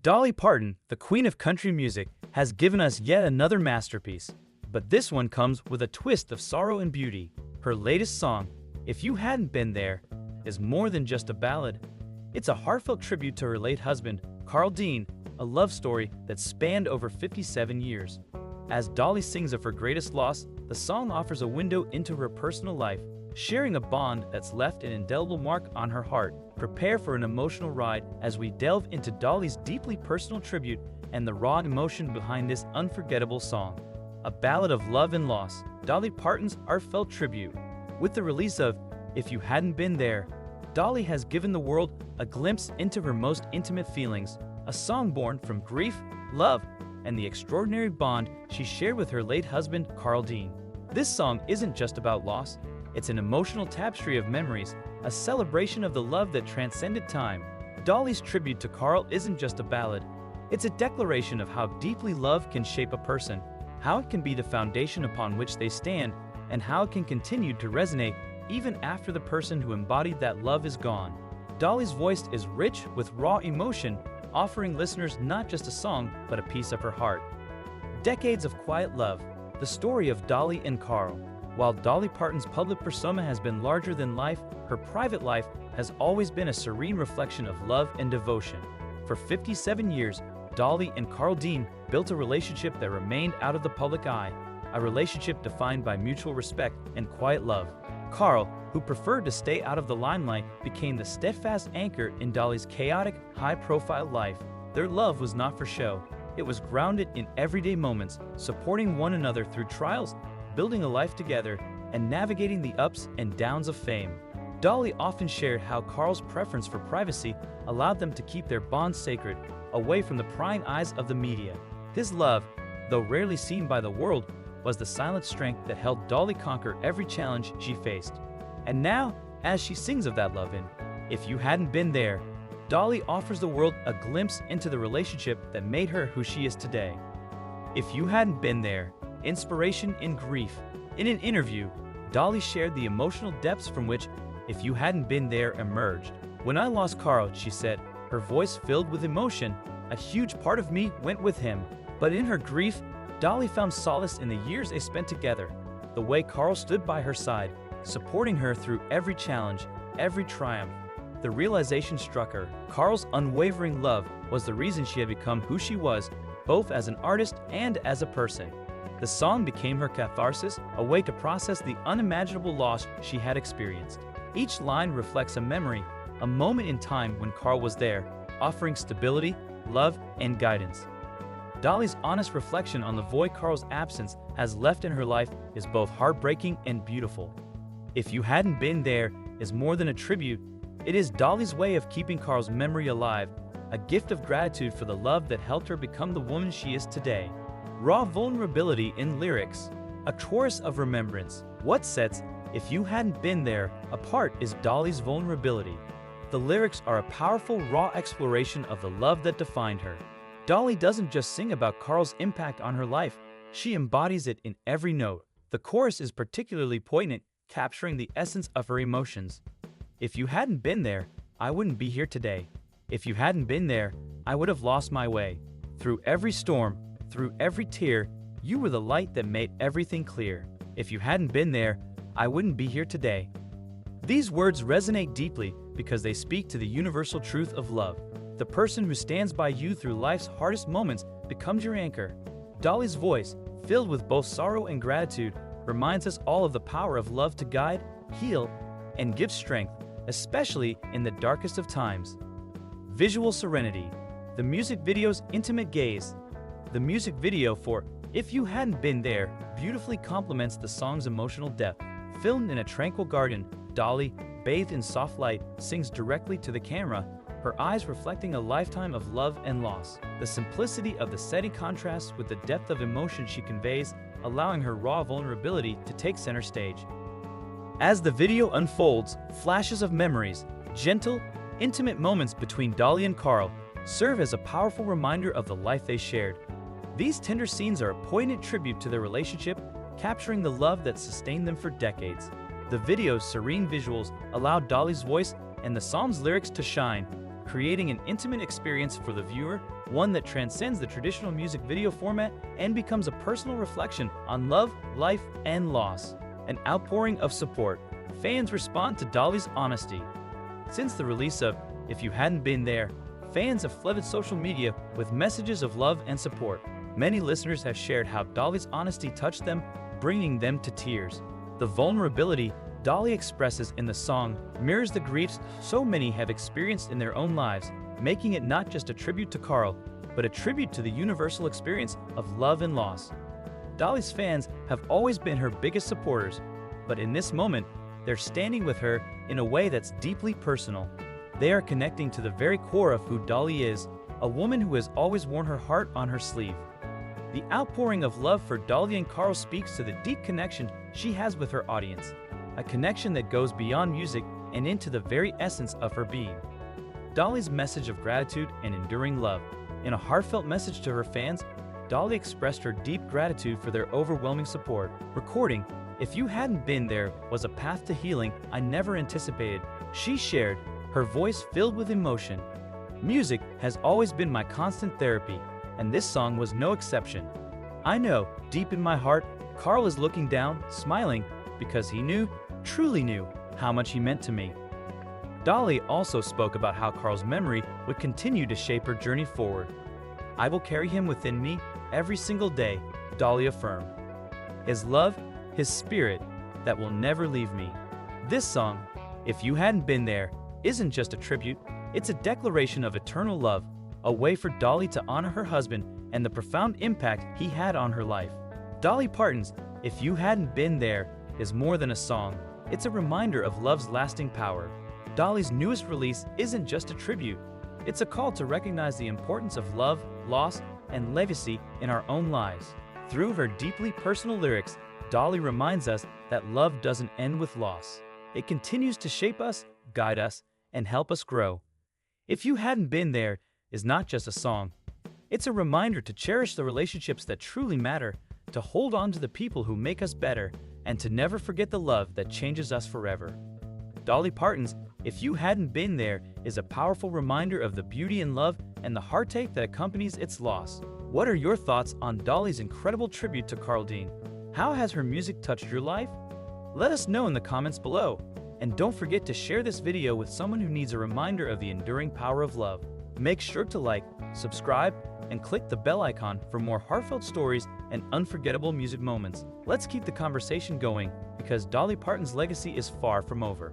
Dolly Parton, the queen of country music, has given us yet another masterpiece. But this one comes with a twist of sorrow and beauty. Her latest song, If You Hadn't Been There, is more than just a ballad. It's a heartfelt tribute to her late husband, Carl Dean, a love story that spanned over 57 years. As Dolly sings of her greatest loss, the song offers a window into her personal life, sharing a bond that's left an indelible mark on her heart. Prepare for an emotional ride as we delve into Dolly's deeply personal tribute and the raw emotion behind this unforgettable song. A ballad of love and loss, Dolly Parton's heartfelt tribute. With the release of If You Hadn't Been There, Dolly has given the world a glimpse into her most intimate feelings, a song born from grief, love, and the extraordinary bond she shared with her late husband, Carl Dean. This song isn't just about loss, it's an emotional tapestry of memories, a celebration of the love that transcended time. Dolly's tribute to Carl isn't just a ballad, it's a declaration of how deeply love can shape a person, how it can be the foundation upon which they stand, and how it can continue to resonate even after the person who embodied that love is gone. Dolly's voice is rich with raw emotion, offering listeners not just a song, but a piece of her heart. Decades of quiet love, the story of Dolly and Carl. While Dolly Parton's public persona has been larger than life, her private life has always been a serene reflection of love and devotion. For 57 years, Dolly and Carl Dean built a relationship that remained out of the public eye, a relationship defined by mutual respect and quiet love. Carl, who preferred to stay out of the limelight, became the steadfast anchor in Dolly's chaotic, high-profile life. Their love was not for show. It was grounded in everyday moments, supporting one another through trials, building a life together, and navigating the ups and downs of fame. Dolly often shared how Carl's preference for privacy allowed them to keep their bond sacred, away from the prying eyes of the media. His love, though rarely seen by the world, was the silent strength that helped Dolly conquer every challenge she faced. And now, as she sings of that love in If You Hadn't Been There, Dolly offers the world a glimpse into the relationship that made her who she is today. If You Hadn't Been There, inspiration in grief. In an interview, Dolly shared the emotional depths from which If You Hadn't Been There emerged. When I lost Carl, she said, her voice filled with emotion, a huge part of me went with him. But in her grief, Dolly found solace in the years they spent together. The way Carl stood by her side, supporting her through every challenge, every triumph. The realization struck her. Carl's unwavering love was the reason she had become who she was, both as an artist and as a person. The song became her catharsis, a way to process the unimaginable loss she had experienced. Each line reflects a memory, a moment in time when Carl was there, offering stability, love, and guidance. Dolly's honest reflection on the void Carl's absence has left in her life is both heartbreaking and beautiful. If You Hadn't Been There is more than a tribute, it is Dolly's way of keeping Carl's memory alive, a gift of gratitude for the love that helped her become the woman she is today. Raw vulnerability in lyrics, a chorus of remembrance. What sets If You Hadn't Been There apart is Dolly's vulnerability. The lyrics are a powerful, raw exploration of the love that defined her. Dolly doesn't just sing about Carl's impact on her life, she embodies it in every note. The chorus is particularly poignant, capturing the essence of her emotions. If you hadn't been there, I wouldn't be here today. If you hadn't been there, I would have lost my way. Through every storm, through every tear, you were the light that made everything clear. If you hadn't been there, I wouldn't be here today. These words resonate deeply because they speak to the universal truth of love. The person who stands by you through life's hardest moments becomes your anchor. Dolly's voice, filled with both sorrow and gratitude, reminds us all of the power of love to guide, heal, and give strength, especially in the darkest of times. Visual serenity. The music video's intimate gaze. The music video for If You Hadn't Been There beautifully complements the song's emotional depth. Filmed in a tranquil garden, Dolly, bathed in soft light, sings directly to the camera, her eyes reflecting a lifetime of love and loss. The simplicity of the setting contrasts with the depth of emotion she conveys, allowing her raw vulnerability to take center stage. As the video unfolds, flashes of memories, gentle, intimate moments between Dolly and Carl, serve as a powerful reminder of the life they shared. These tender scenes are a poignant tribute to their relationship, capturing the love that sustained them for decades. The video's serene visuals allow Dolly's voice and the song's lyrics to shine, creating an intimate experience for the viewer, one that transcends the traditional music video format and becomes a personal reflection on love, life, and loss. An outpouring of support. Fans respond to Dolly's honesty. Since the release of If You Hadn't Been There, fans have flooded social media with messages of love and support. Many listeners have shared how Dolly's honesty touched them, bringing them to tears. The vulnerability Dolly expresses in the song mirrors the griefs so many have experienced in their own lives, making it not just a tribute to Carl, but a tribute to the universal experience of love and loss. Dolly's fans have always been her biggest supporters, but in this moment, they're standing with her in a way that's deeply personal. They are connecting to the very core of who Dolly is, a woman who has always worn her heart on her sleeve. The outpouring of love for Dolly and Carl speaks to the deep connection she has with her audience, a connection that goes beyond music and into the very essence of her being. Dolly's message of gratitude and enduring love. In a heartfelt message to her fans, Dolly expressed her deep gratitude for their overwhelming support. Recording, If You Hadn't Been There was a path to healing I never anticipated, she shared, her voice filled with emotion. Music has always been my constant therapy, and this song was no exception. I know, deep in my heart, Carl is looking down, smiling, because he knew, truly knew, how much he meant to me. Dolly also spoke about how Carl's memory would continue to shape her journey forward. I will carry him within me every single day, Dolly affirmed. His love, his spirit, that will never leave me. This song, If You Hadn't Been There, isn't just a tribute, it's a declaration of eternal love, a way for Dolly to honor her husband and the profound impact he had on her life. Dolly Parton's If You Hadn't Been There is more than a song, it's a reminder of love's lasting power. Dolly's newest release isn't just a tribute, it's a call to recognize the importance of love, loss, and legacy in our own lives. Through her deeply personal lyrics, Dolly reminds us that love doesn't end with loss. It continues to shape us, guide us, and help us grow. If You Hadn't Been There is not just a song, it's a reminder to cherish the relationships that truly matter, to hold on to the people who make us better, and to never forget the love that changes us forever. Dolly Parton's If You Hadn't Been There is a powerful reminder of the beauty and love and the heartache that accompanies its loss. What are your thoughts on Dolly's incredible tribute to Carl Dean? How has her music touched your life? Let us know in the comments below. And don't forget to share this video with someone who needs a reminder of the enduring power of love. Make sure to like, subscribe, and click the bell icon for more heartfelt stories and unforgettable music moments. Let's keep the conversation going, because Dolly Parton's legacy is far from over.